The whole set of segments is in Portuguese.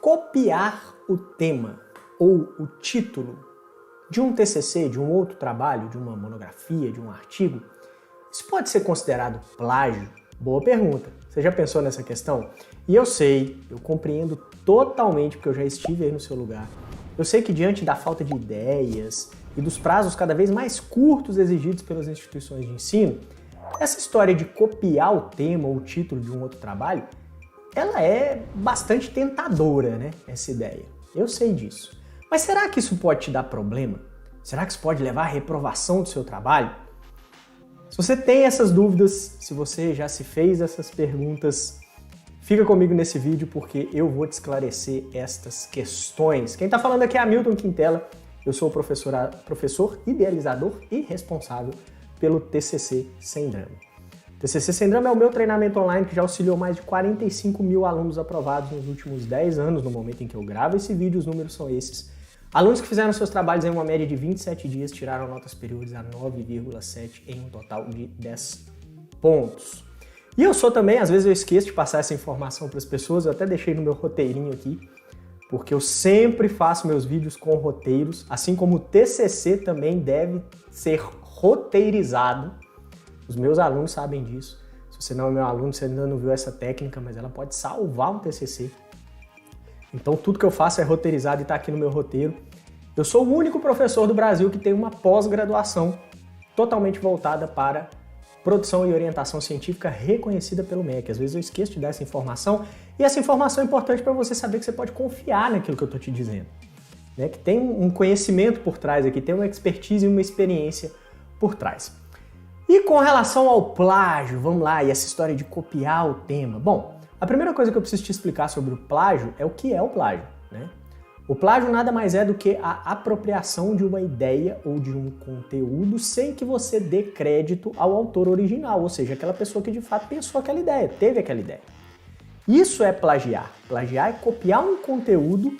copiar o tema ou o título de um TCC, de um outro trabalho, de uma monografia, de um artigo, isso pode ser considerado plágio? Boa pergunta. Você já pensou nessa questão? E eu sei, eu compreendo totalmente, porque eu já estive aí no seu lugar. Eu sei que diante da falta de ideias e dos prazos cada vez mais curtos exigidos pelas instituições de ensino, essa história de copiar o tema ou o título de um outro trabalho, ela é bastante tentadora, né? Essa ideia. Eu sei disso. Mas será que isso pode te dar problema? Será que isso pode levar à reprovação do seu trabalho? Se você tem essas dúvidas, se você já se fez essas perguntas, fica comigo nesse vídeo porque eu vou te esclarecer estas questões. Quem está falando aqui é Hamilton Quintela, eu sou o professor idealizador e responsável pelo TCC Sem Drama. TCC Sem Drama é o meu treinamento online que já auxiliou mais de 45 mil alunos aprovados nos últimos 10 anos, no momento em que eu gravo esse vídeo, os números são esses. Alunos que fizeram seus trabalhos em uma média de 27 dias tiraram notas superiores a 9,7 em um total de 10 pontos. E eu sou também, às vezes eu esqueço de passar essa informação para as pessoas, eu até deixei no meu roteirinho aqui, porque eu sempre faço meus vídeos com roteiros, assim como o TCC também deve ser roteirizado. Os meus alunos sabem disso. Se você não é meu aluno, você ainda não viu essa técnica, mas ela pode salvar um TCC. Então tudo que eu faço é roteirizado e está aqui no meu roteiro. Eu sou o único professor do Brasil que tem uma pós-graduação totalmente voltada para produção e orientação científica reconhecida pelo MEC. Às vezes eu esqueço de dar essa informação e essa informação é importante para você saber que você pode confiar naquilo que eu estou te dizendo. Né? Que tem um conhecimento por trás aqui, tem uma expertise e uma experiência por trás. E com relação ao plágio, vamos lá, e essa história de copiar o tema. Bom, a primeira coisa que eu preciso te explicar sobre o plágio é o que é o plágio, né? O plágio nada mais é do que a apropriação de uma ideia ou de um conteúdo sem que você dê crédito ao autor original, ou seja, aquela pessoa que de fato pensou aquela ideia, teve aquela ideia. Isso é plagiar. Plagiar é copiar um conteúdo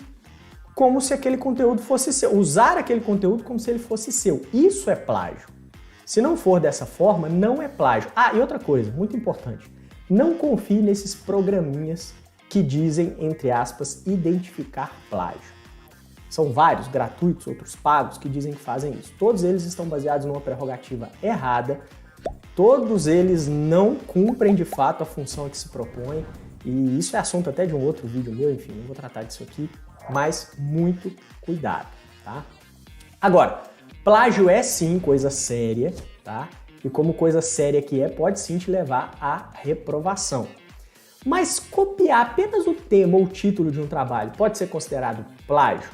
como se aquele conteúdo fosse seu, usar aquele conteúdo como se ele fosse seu. Isso é plágio. Se não for dessa forma, não é plágio. Ah, e outra coisa, muito importante, não confie nesses programinhas que dizem, entre aspas, identificar plágio. São vários, gratuitos, outros pagos, que dizem que fazem isso. Todos eles estão baseados numa prerrogativa errada, todos eles não cumprem de fato a função a que se propõe, e isso é assunto até de um outro vídeo meu, enfim, não vou tratar disso aqui, mas muito cuidado, tá? Agora, plágio é sim coisa séria, tá? E como coisa séria que é, pode sim te levar à reprovação. Mas copiar apenas o tema ou o título de um trabalho pode ser considerado plágio?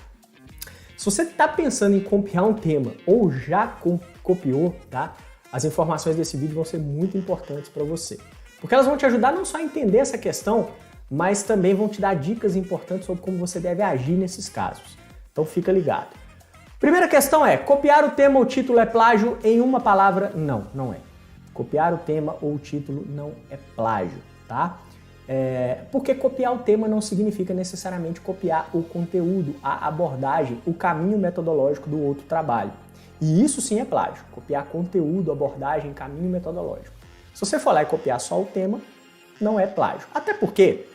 Se você está pensando em copiar um tema ou já copiou, tá? As informações desse vídeo vão ser muito importantes para você. Porque elas vão te ajudar não só a entender essa questão, mas também vão te dar dicas importantes sobre como você deve agir nesses casos. Então fica ligado. Primeira questão é, copiar o tema ou título é plágio? Em uma palavra, não, não é. Copiar o tema ou o título não é plágio, tá? Porque copiar o tema não significa necessariamente copiar o conteúdo, a abordagem, o caminho metodológico do outro trabalho. E isso sim é plágio, copiar conteúdo, abordagem, caminho metodológico. Se você for lá e copiar só o tema, não é plágio. Até porque,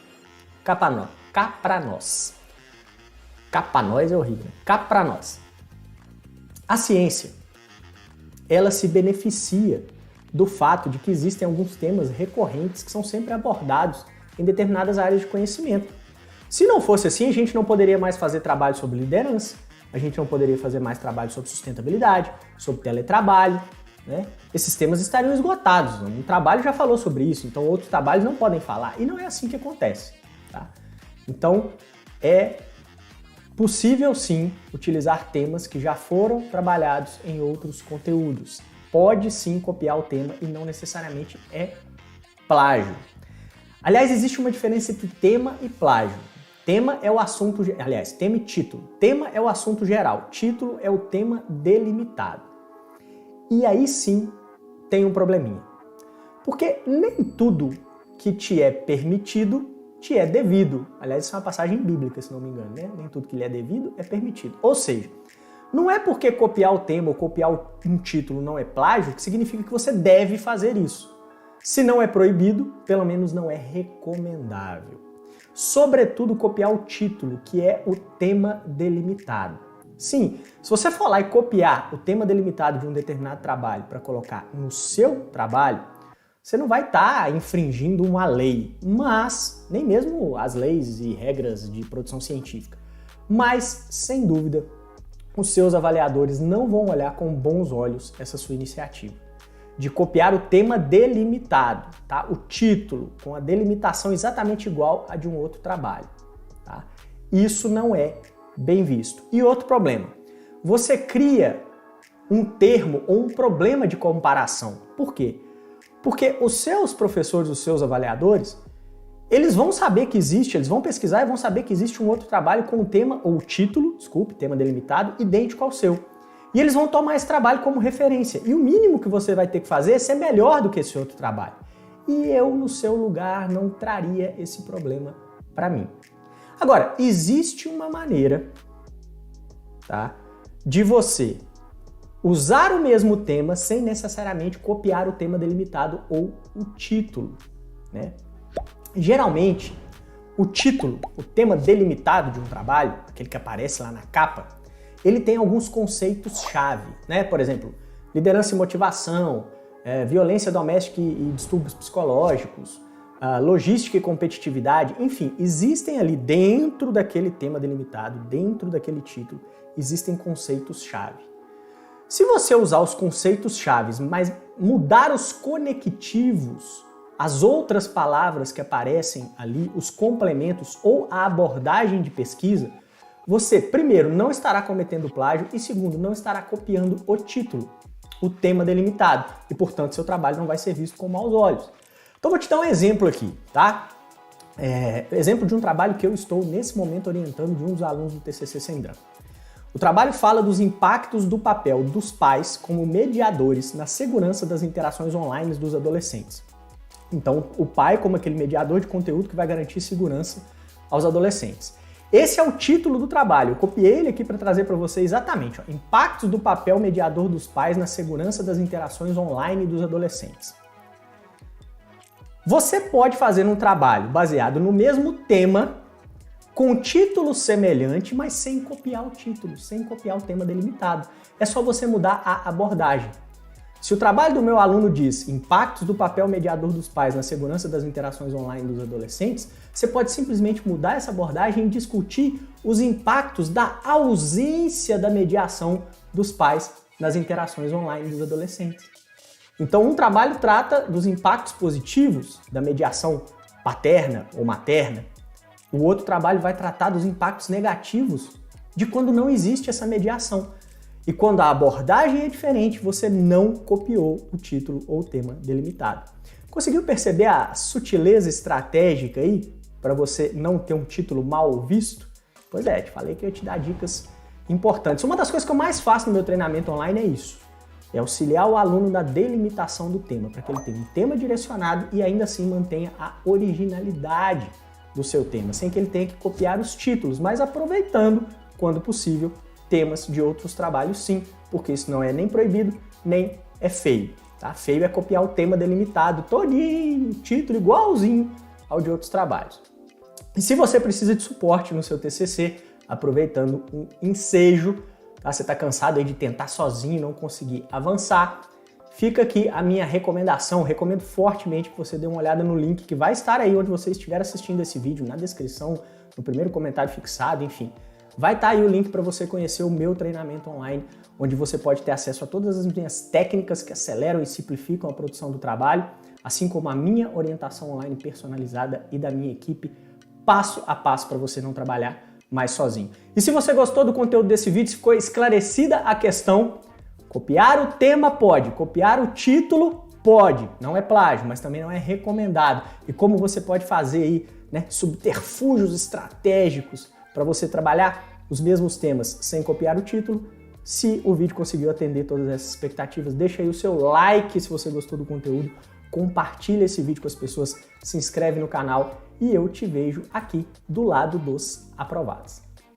cá pra nós é horrível, né? Cá pra nós. A ciência, ela se beneficia do fato de que existem alguns temas recorrentes que são sempre abordados em determinadas áreas de conhecimento. Se não fosse assim, a gente não poderia mais fazer trabalho sobre liderança, a gente não poderia fazer mais trabalho sobre sustentabilidade, sobre teletrabalho, né? Esses temas estariam esgotados. Um trabalho já falou sobre isso, então outros trabalhos não podem falar. E não é assim que acontece, tá? Então, é possível sim utilizar temas que já foram trabalhados em outros conteúdos. Pode sim copiar o tema e não necessariamente é plágio. Aliás, existe uma diferença entre tema e plágio. Tema é o assunto, aliás, tema e título. Tema é o assunto geral, título é o tema delimitado. E aí sim tem um probleminha. Porque nem tudo que te é permitido te é devido. Aliás, isso é uma passagem bíblica, se não me engano, né? Nem tudo que lhe é devido é permitido. Ou seja, não é porque copiar o tema ou copiar um título não é plágio que significa que você deve fazer isso. Se não é proibido, pelo menos não é recomendável. sobretudo copiar o título, que é o tema delimitado. Sim, se você for lá e copiar o tema delimitado de um determinado trabalho para colocar no seu trabalho, você não vai estar infringindo uma lei, mas nem mesmo as leis e regras de produção científica. Mas, sem dúvida, os seus avaliadores não vão olhar com bons olhos essa sua iniciativa de copiar o tema delimitado, tá? O título, com a delimitação exatamente igual a de um outro trabalho, tá? Isso não é bem visto. E outro problema, você cria um termo ou um problema de comparação. Por quê? Porque os seus professores, os seus avaliadores, eles vão saber que existe, eles vão pesquisar e vão saber que existe um outro trabalho com o tema, ou título, desculpe, tema delimitado, idêntico ao seu. E eles vão tomar esse trabalho como referência. E o mínimo que você vai ter que fazer é ser melhor do que esse outro trabalho. E eu, no seu lugar, não traria esse problema para mim. Agora, existe uma maneira, tá, de você usar o mesmo tema sem necessariamente copiar o tema delimitado ou o título, né? Geralmente, o título, o tema delimitado de um trabalho, aquele que aparece lá na capa, ele tem alguns conceitos-chave, né? Por exemplo, liderança e motivação, violência doméstica e distúrbios psicológicos, logística e competitividade, enfim, existem ali dentro daquele tema delimitado, dentro daquele título, existem conceitos-chave. Se você usar os conceitos-chave, mas mudar os conectivos, as outras palavras que aparecem ali, os complementos ou a abordagem de pesquisa, você, primeiro, não estará cometendo plágio e, segundo, não estará copiando o título, o tema delimitado, e, portanto, seu trabalho não vai ser visto com maus olhos. Então, vou te dar um exemplo aqui, tá? Exemplo de um trabalho que eu estou, nesse momento, orientando de um dos alunos do TCC Sem Drama. O trabalho fala dos impactos do papel dos pais como mediadores na segurança das interações online dos adolescentes. Então, o pai como aquele mediador de conteúdo que vai garantir segurança aos adolescentes. Esse é o título do trabalho. Eu copiei ele aqui para trazer para você exatamente, ó, impactos do papel mediador dos pais na segurança das interações online dos adolescentes. Você pode fazer um trabalho baseado no mesmo tema, com título semelhante, mas sem copiar o título, sem copiar o tema delimitado. É só você mudar a abordagem. Se o trabalho do meu aluno diz impactos do papel mediador dos pais na segurança das interações online dos adolescentes, você pode simplesmente mudar essa abordagem e discutir os impactos da ausência da mediação dos pais nas interações online dos adolescentes. Então, um trabalho trata dos impactos positivos da mediação paterna ou materna, o outro trabalho vai tratar dos impactos negativos de quando não existe essa mediação. E quando a abordagem é diferente, você não copiou o título ou o tema delimitado. Conseguiu perceber a sutileza estratégica aí para você não ter um título mal visto? Pois é, te falei que eu ia te dar dicas importantes. Uma das coisas que eu mais faço no meu treinamento online é isso. É auxiliar o aluno na delimitação do tema, para que ele tenha um tema direcionado e ainda assim mantenha a originalidade do seu tema, sem que ele tenha que copiar os títulos, mas aproveitando, quando possível, temas de outros trabalhos sim, porque isso não é nem proibido, nem é feio. Tá? Feio é copiar o tema delimitado todinho, título igualzinho ao de outros trabalhos. E se você precisa de suporte no seu TCC, aproveitando um ensejo, tá? Você está cansado aí de tentar sozinho e não conseguir avançar, fica aqui a minha recomendação. Recomendo fortemente que você dê uma olhada no link que vai estar aí onde você estiver assistindo esse vídeo, na descrição, no primeiro comentário fixado, enfim. Vai estar aí o link para você conhecer o meu treinamento online, onde você pode ter acesso a todas as minhas técnicas que aceleram e simplificam a produção do trabalho, assim como a minha orientação online personalizada e da minha equipe, passo a passo para você não trabalhar mais sozinho. E se você gostou do conteúdo desse vídeo, se ficou esclarecida a questão, copiar o tema pode, copiar o título pode, não é plágio, mas também não é recomendado. E como você pode fazer aí, né, subterfúgios estratégicos para você trabalhar os mesmos temas sem copiar o título. Se o vídeo conseguiu atender todas essas expectativas, deixa aí o seu like se você gostou do conteúdo, compartilha esse vídeo com as pessoas, se inscreve no canal e eu te vejo aqui do lado dos aprovados.